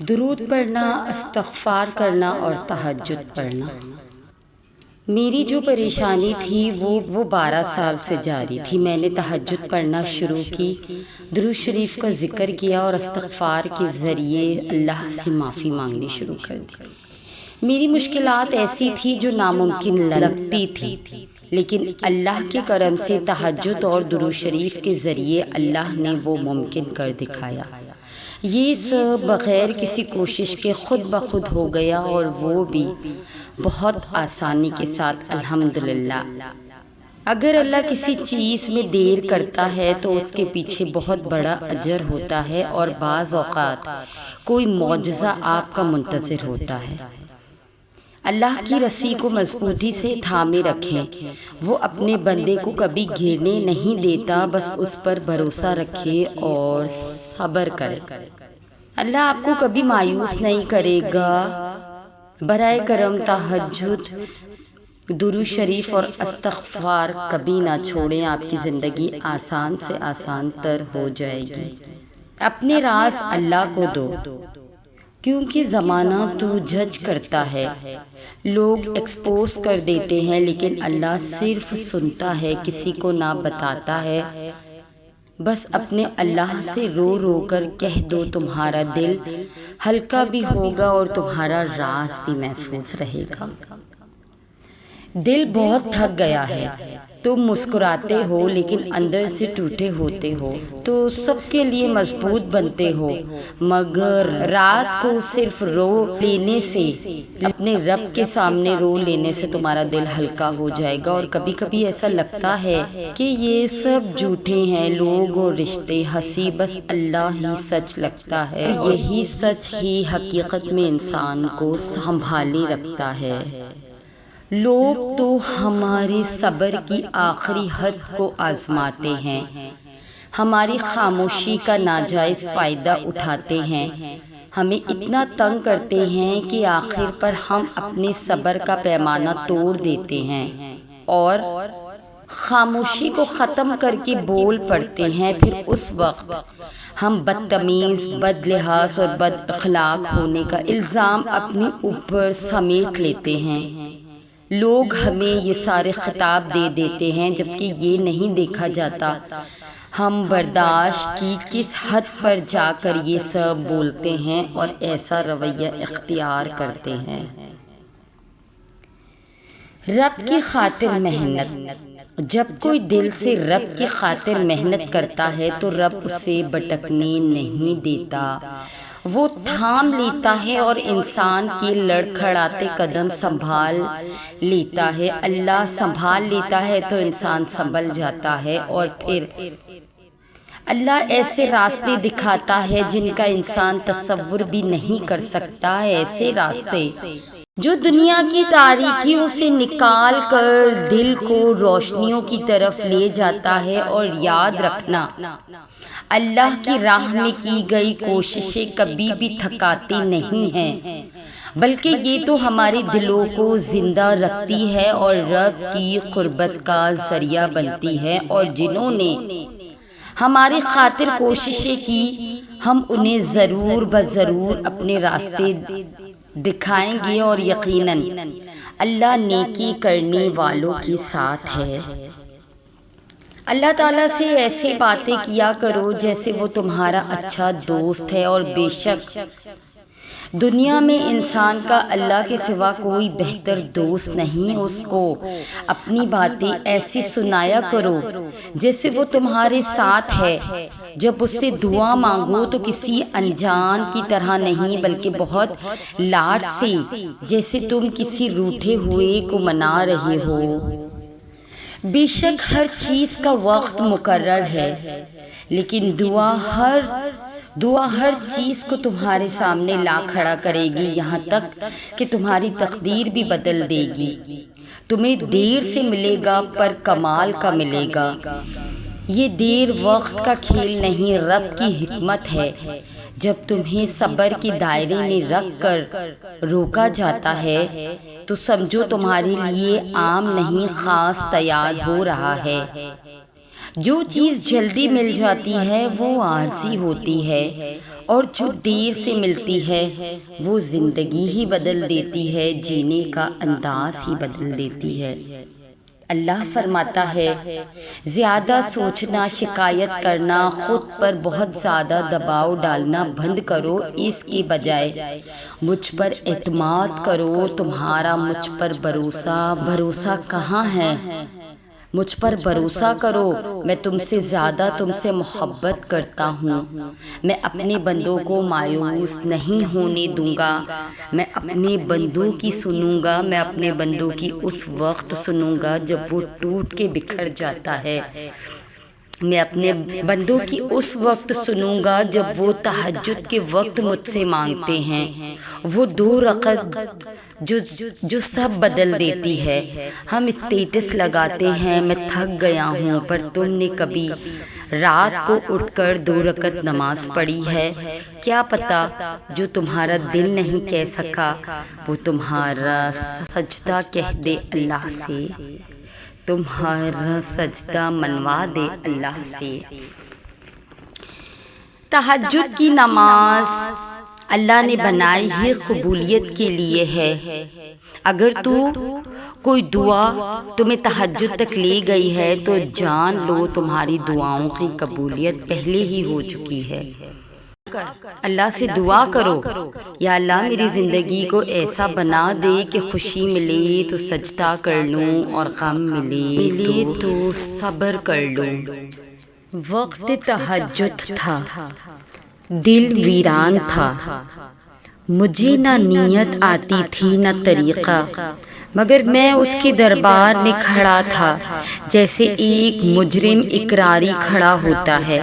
درود پڑھنا، استغفار کرنا اور تہجد پڑھنا۔ میری جو پریشانی تھی وہ 12 سال سے جاری تھی۔ میں نے تہجد پڑھنا شروع کی، درود شریف کا ذکر کیا اور استغفار کے ذریعے اللہ سے معافی مانگنی شروع کر دی۔ میری مشکلات ایسی تھی جو ناممکن لگتی تھی، لیکن اللہ کے کرم سے تہجد اور درود شریف کے ذریعے اللہ نے وہ ممکن کر دکھایا۔ یہ سب بغیر کسی کوشش کے خود بخود ہو گیا، اور وہ بھی بہت آسانی کے ساتھ، الحمدللہ۔ اگر اللہ کسی چیز میں دیر کرتا ہے تو اس کے پیچھے بہت بڑا اجر ہوتا ہے، اور بعض اوقات کوئی معجزہ آپ کا منتظر ہوتا ہے۔ اللہ کی رسی کو مضبوطی سے تھامے رکھیں، وہ اپنے بندے کو کبھی گرنے نہیں دیتا، بس اس پر بھروسہ رکھیں اور صبر کریں۔ اللہ آپ کو کبھی مایوس نہیں کرے گا۔ برائے کرم تہجد، درود شریف اور استغفار کبھی نہ چھوڑیں، آپ کی زندگی آسان سے آسان تر ہو جائے گی۔ اپنے راز اللہ کو دو، کیونکہ زمانہ تو جج کرتا ہے، لوگ ایکسپوز کر دیتے ہیں، لیکن اللہ صرف سنتا ہے، کسی کو نہ بتاتا ہے۔ بس اپنے اللہ سے رو رو کر کہہ دو، تمہارا دل ہلکا بھی ہوگا اور تمہارا راز بھی محفوظ رہے گا۔ دل بہت تھک گیا ہے، تم مسکراتے ہو لیکن اندر سے ٹوٹے ہوتے ہو، تو سب کے لیے مضبوط بنتے ہو، مگر رات کو صرف رو لینے سے، اپنے رب کے سامنے رو لینے سے تمہارا دل ہلکا ہو جائے گا۔ اور کبھی کبھی ایسا لگتا ہے کہ یہ سب جھوٹے ہیں، لوگ اور رشتے، ہنسی بس اللہ ہی سچ لگتا ہے، اور یہی سچ ہی حقیقت میں انسان کو سنبھالے رکھتا ہے۔ لوگ تو ہمارے صبر کی آخری حد کو آزماتے ہیں، ہماری خاموشی کا ناجائز فائدہ اٹھاتے ہیں، ہمیں اتنا تنگ کرتے ہیں کہ آخر پر ہم اپنے صبر کا پیمانہ توڑ دیتے ہیں اور خاموشی کو ختم کر کے بول پڑتے ہیں۔ پھر اس وقت ہم بدتمیز، بد لحاظ اور بد اخلاق ہونے کا الزام اپنے اوپر سمیٹ لیتے ہیں۔ لوگ ہمیں یہ سارے خطاب دے دیتے ہیں، جبکہ یہ نہیں دیکھا جاتا ہم برداشت کی کس حد پر جا کر یہ سب بولتے ہیں اور ایسا رویہ اختیار کرتے ہیں۔ رب کی خاطر محنت۔ جب کوئی دل سے رب کی خاطر محنت کرتا ہے تو رب اسے بھٹکنے نہیں دیتا، وہ تھام لیتا ہے اور انسان کے لڑکھڑاتے قدم سنبھال لیتا ہے۔ اللہ سنبھال لیتا ہے تو انسان سنبھل جاتا ہے، اور پھر اللہ ایسے راستے دکھاتا ہے جن کا انسان تصور بھی نہیں کر سکتا، ایسے راستے جو دنیا کی تاریکیوں سے نکال کر دل کو روشنیوں کی طرف لے جاتا ہے۔ اور یاد رکھنا، اللہ کی راہ میں کی گئی کوششیں کبھی بھی تھکاتی نہیں ہیں، بلکہ یہ تو ہمارے دلوں کو زندہ رکھتی ہے اور رب کی قربت کا ذریعہ بنتی ہے۔ اور جنہوں نے ہماری خاطر کوششیں کی، ہم انہیں ضرور بضرور اپنے راستے دکھائیں گے، اور یقیناً اللہ نیکی کرنے والوں کے ساتھ ہے۔ اللہ تعالیٰ سے ایسے باتیں کیا کرو جیسے وہ تمہارا اچھا دوست ہے، اور بے شک دنیا میں انسان کا اللہ کے سوا کوئی بہتر دوست نہیں۔ اس کو اپنی باتیں ایسی سنایا کرو جیسے وہ تمہارے ساتھ ہے۔ جب اس سے دعا مانگو تو کسی انجان کی طرح نہیں، بلکہ بہت لاڈ سے، جیسے تم کسی روٹھے ہوئے کو منا رہے ہو۔ بے شک ہر چیز کا وقت مقرر ہے، لیکن دعا ہر چیز کو تمہارے سامنے لا کھڑا کرے گی، یہاں تک کہ تمہاری تقدیر بھی بدل دے گی۔ تمہیں دیر سے ملے گا پر کمال کا ملے گا۔ یہ دیر وقت کا کھیل نہیں، رب کی حکمت ہے۔ جب تمہیں صبر کے دائرے میں رکھ کر روکا جاتا ہے تو سمجھو تمہارے لیے عام نہیں، خاص تیار ہو رہا ہے۔ جو چیز جلدی مل جاتی ہے وہ عارضی ہوتی ہے، اور جو دیر سے ملتی ہے وہ زندگی ہی بدل دیتی ہے، جینے کا انداز ہی بدل دیتی ہے۔ اللہ فرماتا ہے، زیادہ سوچنا، شکایت کرنا، خود پر بہت زیادہ دباؤ ڈالنا بند کرو، اس کے بجائے مجھ پر اعتماد کرو۔ تمہارا مجھ پر بھروسہ کہاں ہے؟ مجھ پر بھروسہ کرو، میں تم سے زیادہ تم سے محبت کرتا ہوں۔ میں اپنے بندوں کو مایوس نہیں ہونے دوں گا، میں اپنے بندوں کی سنوں گا، میں اپنے بندوں کی اس وقت سنوں گا جب وہ ٹوٹ کے بکھر جاتا ہے، میں اپنے بندوں کی اس وقت سنوں گا جب وہ تہجد کے وقت مجھ سے مانگتے ہیں۔ وہ 2 رکعت جو سب بدل دیتی ہے۔ ہم اسٹیٹس لگاتے ہیں میں تھک گیا ہوں، پر تم نے کبھی رات کو اٹھ کر 2 رکعت نماز پڑھی ہے؟ کیا پتا جو تمہارا دل نہیں کہہ سکا وہ تمہارا سجدہ کہہ دے اللہ سے، تمہارا سجدہ منوا دے اللہ سے۔ تہجد کی نماز اللہ نے بنائی ہی قبولیت کے لیے ہے۔ اگر کوئی دعا تمہیں تہجد تک لے گئی ہے تو جان لو تمہاری دعاؤں کی قبولیت پہلے ہی ہو چکی ہے۔ اللہ سے دعا کرو، یا اللہ میری زندگی کو ایسا بنا دے کہ خوشی ملے تو سجدہ کر لوں اور غم ملے تو صبر کر لوں۔ وقت تہجد تھا، دل ویران تھا، مجھے نہ نیت آتی تھی نہ طریقہ، مگر میں اس کے دربار میں کھڑا تھا جیسے ایک مجرم اقراری کھڑا ہوتا ہے،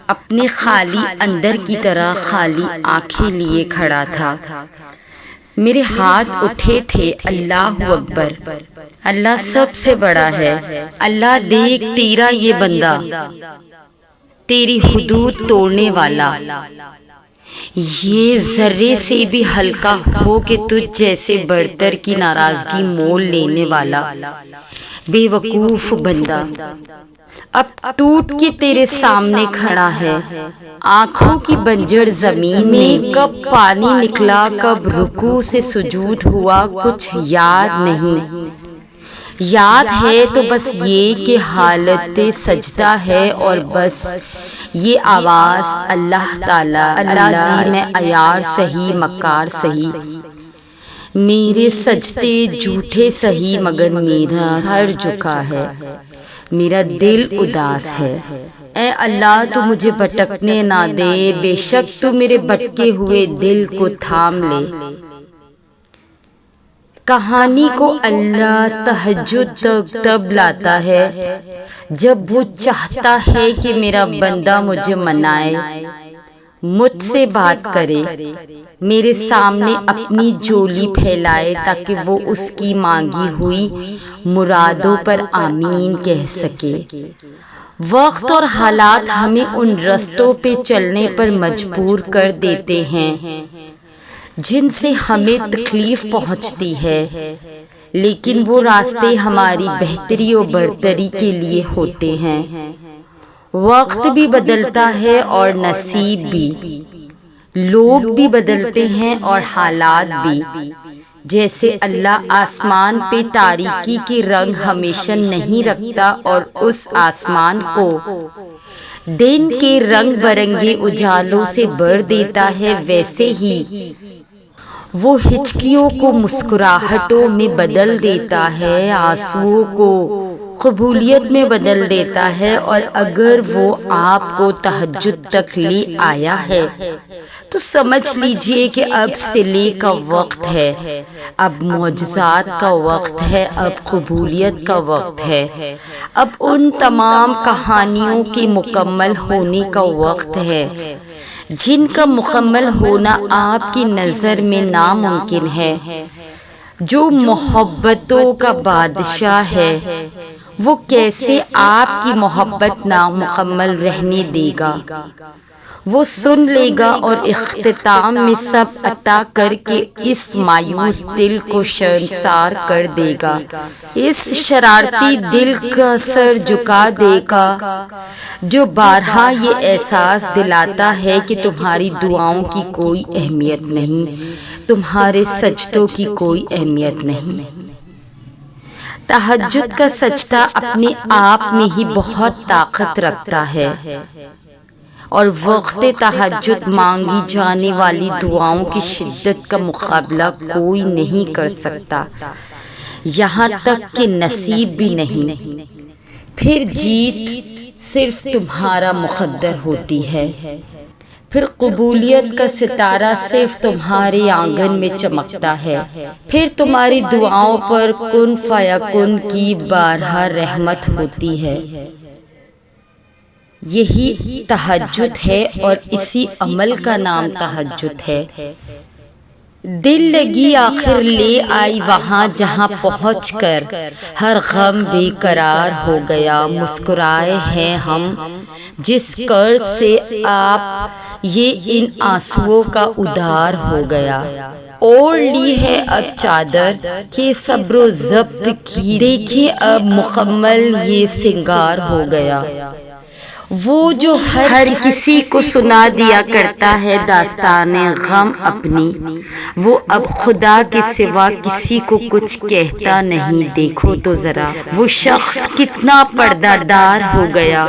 اپنے خالی اندر کی طرح خالی آنکھیں لیے کھڑا تھا۔ میرے ہاتھ اٹھے تھے، اللہ اکبر، اللہ سب سے بڑا ہے، اللہ دیکھ تیرا یہ بندہ، تیری حدود توڑنے والا، یہ ذرے سے بھی ہلکا ہو کہ تجھ جیسے برتر کی ناراضگی مول لینے والا بے وقوف بندہ اب ٹوٹ کے تیرے سامنے کھڑا ہے۔ آنکھوں کی بنجر زمین میں کب پانی نکلا، کب رکوع سے سجود ہوا، کچھ یاد نہیں۔ یاد ہے تو بس یہ کہ حالت سجدہ ہے اور بس یہ آواز، اللہ تعالیٰ، اللہ جی میں عیار سہی مکار سہی، میرے سجدے جھوٹے سہی مگر میرا سر جھکا ہے، میرا دل اداس ہے۔ اے اللہ تو مجھے بھٹکنے نہ دے، بے شک تو میرے بھٹکے ہوئے دل کو تھام لے۔ کہانی کو اللہ تہجد تک تب لاتا ہے جب وہ چاہتا ہے کہ میرا بندہ مجھے منائے، مجھ سے بات کرے، میرے سامنے اپنی جولی پھیلائے تاکہ وہ اس کی مانگی ہوئی مرادوں پر آمین کہہ سکے۔ وقت اور حالات ہمیں ان رستوں پہ چلنے پر مجبور کر دیتے ہیں جن سے ہمیں تکلیف پہنچتی ہے، لیکن وہ راستے ہماری بہتری و برتری کے لیے ہوتے ہیں۔ وقت بھی بدلتا ہے اور نصیب بھی، لوگ بھی بدلتے ہیں اور حالات بھی۔ جیسے اللہ آسمان پہ تاریکی کے رنگ ہمیشہ نہیں رکھتا اور اس آسمان کو دن کے رنگ برنگے اجالوں سے بھر دیتا ہے، ویسے ہی وہ ہچکیوں کو مسکراہٹوں میں بدل دیتا ہے، آنسوؤں کو قبولیت میں بدل دیتا ہے۔ اور اگر وہ آپ کو تہجد تک لے آیا ہے تو سمجھ لیجئے کہ اب صلے کا وقت ہے، اب معجزات کا وقت ہے، اب قبولیت کا وقت ہے، اب ان تمام کہانیوں کے مکمل ہونے کا وقت ہے جن کا مکمل ہونا آپ کی نظر میں ناممکن ہے۔ جو محبتوں کا بادشاہ ہے وہ کیسے آپ کی محبت نامکمل رہنے دے گا؟ وہ سن لے گا اور اختتام میں سب عطا کر کے اس مایوس دل کو شرمسار کر دے گا، اس شرارتی دل کا سر جھکا دے گا جو بارہا یہ احساس دلاتا ہے کہ تمہاری دعاؤں کی کوئی اہمیت نہیں، تمہارے سجدوں کی کوئی اہمیت نہیں۔ تہجد کا سجدہ اپنے آپ میں ہی بہت طاقت رکھتا ہے، اور وقت تہجد مانگی جانے والی دعاؤں کی شدت کا مقابلہ کوئی نہیں کر سکتا، یہاں تک کہ نصیب بھی نہیں۔ پھر جیت صرف تمہارا مقدر ہوتی ہے، پھر قبولیت کا ستارہ صرف تمہارے آنگن میں چمکتا ہے، پھر تمہاری دعاؤں پر کن فیکن کی بارہا رحمت ہوتی ہے۔ یہی تہجد ہے اور اسی عمل کا نام تہجد ہے۔ دل لگی آخر لے آئی وہاں جہاں پہنچ کر ہر غم بے قرار ہو گیا، مسکرائے ہیں ہم جس کرب سے آپ یہ ان آنسوؤں کا ادھار ہو گیا۔ اوڑھ لی ہے اب چادر کہ صبر و ضبط کی، دیکھیں اب مکمل یہ سنگار ہو گیا۔ وہ جو ہر کسی کو سنا دیا کرتا ہے داستان غم اپنی، وہ اب خدا کے سوا کسی کو کچھ کہتا نہیں۔ دیکھو تو ذرا وہ شخص کتنا پردہ دار ہو گیا،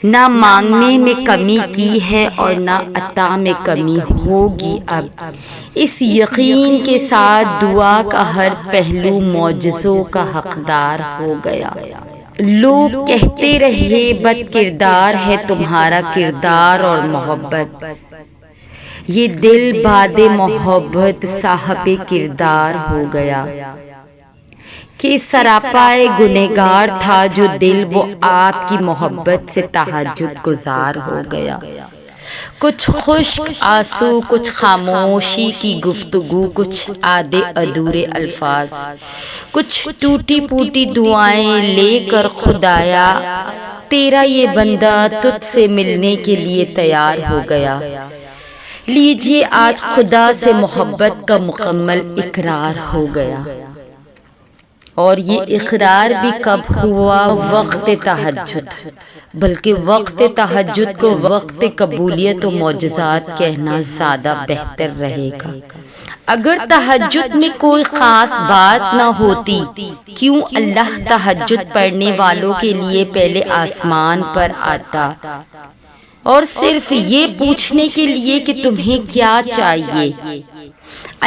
نہ مانگنے میں کمی کی ہے اور نہ عطا میں کمی ہوگی اب، اس یقین کے ساتھ دعا کا ہر پہلو معجزوں کا حقدار ہو گیا۔ لوگ کہتے رہے بد کردار ہے تمہارا کردار اور محبت، یہ دل باد محبت صاحب کردار ہو گیا، کہ سراپائے گنہگار تھا جو دل وہ آپ کی محبت سے تہجد گزار ہو گیا۔ کچھ خشک آنسو، کچھ خاموشی کی گفتگو، کچھ آدھے ادھورے الفاظ، کچھ ٹوٹی پھوٹی دعائیں لے کر خدایا تیرا یہ بندہ تجھ سے ملنے کے لیے تیار ہو گیا۔ لیجیے آج خدا سے محبت کا مکمل اقرار ہو گیا، اور یہ اقرار بھی کب ہوا؟ وقت تہجد، بلکہ وقت تہجد کو وقت قبولیت و معجزات کہنا زیادہ بہتر رہے گا۔ اگر تہجد میں کوئی خاص بات نہ ہوتی، کیوں اللہ تہجد پڑھنے والوں کے لیے پہلے آسمان پر آتا اور صرف یہ پوچھنے کے لیے کہ تمہیں کیا چاہیے؟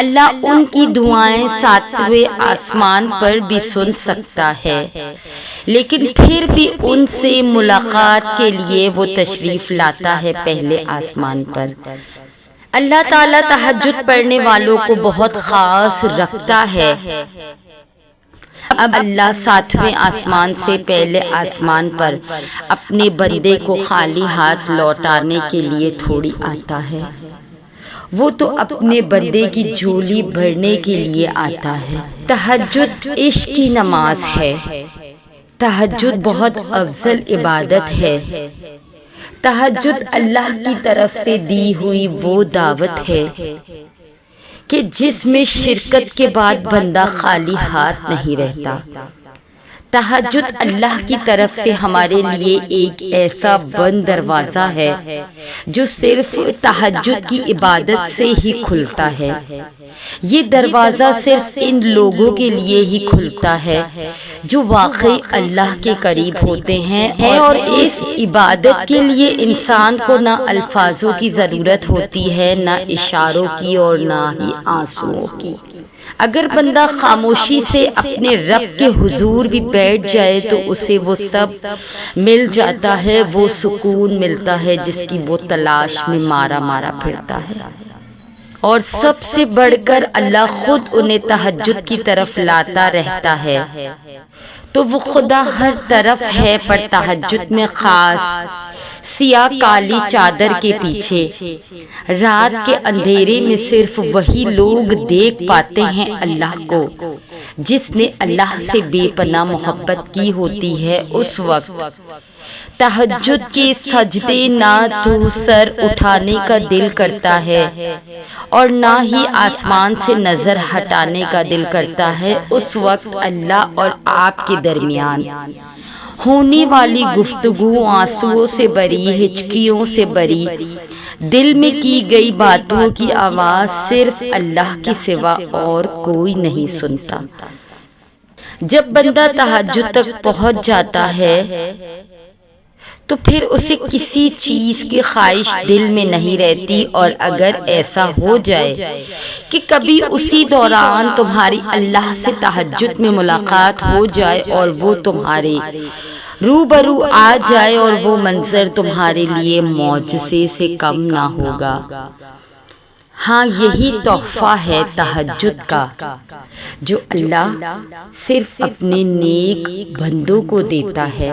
اللہ ان کی دعائیں ساتویں آسمان پر بھی سن سکتا ہے، لیکن پھر بھی ان سے ملاقات کے لیے وہ تشریف لاتا ہے پہلے آسمان پر۔ اللہ تعالیٰ تہجد پڑھنے والوں کو بہت خاص رکھتا ہے۔ اب اللہ ساتویں آسمان سے پہلے آسمان پر اپنے بندے کو خالی ہاتھ لوٹانے کے لیے تھوڑی آتا ہے، وہ تو اپنے بندے کی جھولی بھرنے کے لیے آتا ہے۔ تہجد عشق کی نماز ہے، تہجد بہت افضل عبادت ہے، تہجد اللہ کی طرف سے دی ہوئی وہ دعوت ہے کہ جس میں شرکت کے بعد بندہ خالی ہاتھ نہیں رہتا۔ تہجد اللہ کی طرف سے ہمارے لیے ایک ایسا بند دروازہ ہے جو صرف تہجد کی عبادت سے ہی کھلتا ہے۔ یہ دروازہ صرف ان لوگوں کے لیے ہی کھلتا ہے جو واقعی اللہ کے قریب ہوتے ہیں، اور اس عبادت کے لیے انسان کو نہ الفاظوں کی ضرورت ہوتی ہے، نہ اشاروں کی اور نہ ہی آنسوؤں کی۔ اگر بندہ خاموشی سے اپنے رب کے حضور بھی بیٹھ جائے تو اسے وہ سب مل جاتا ہے، وہ سکون ملتا ہے جس کی وہ تلاش میں مارا مارا پھرتا ہے، اور سب سے بڑھ کر اللہ خود انہیں تہجد کی طرف لاتا رہتا ہے۔ تو وہ خدا ہر طرف ہے، پر تہجد میں خاص سیاہ کالی چادر کے پیچھے۔ رات کے اندھیرے میں صرف وہی لوگ دیکھ پاتے ہیں اللہ کو جس نے اللہ سے بے پناہ محبت کی ہوتی ہے۔ اس وقت تہجد کے سجدے نہ تو سر اٹھانے کا دل کرتا ہے اور نہ ہی آسمان سے نظر ہٹانے کا دل کرتا ہے۔ اس وقت اللہ اور آپ کے درمیان ہونے والی گفتگو آنسوؤں سے بری، ہچکیوں سے بری، دل میں کی گئی باتوں کی آواز صرف اللہ کے سوا اور کوئی نہیں سنتا۔ جب بندہ تہجد تک پہنچ جاتا ہے تو پھر اسے کسی چیز کی خواہش دل میں نہیں رہتی، اور اگر ایسا ہو جائے کہ کبھی اسی دوران تمہاری اللہ سے تہجد میں ملاقات ہو جائے اور وہ تمہارے روبرو آ جائے اور وہ منظر تمہارے لیے معجزے سے کم نہ ہوگا۔ ہاں، یہی تحفہ ہے تہجد کا جو اللہ صرف اپنے نیک بندوں کو دیتا ہے۔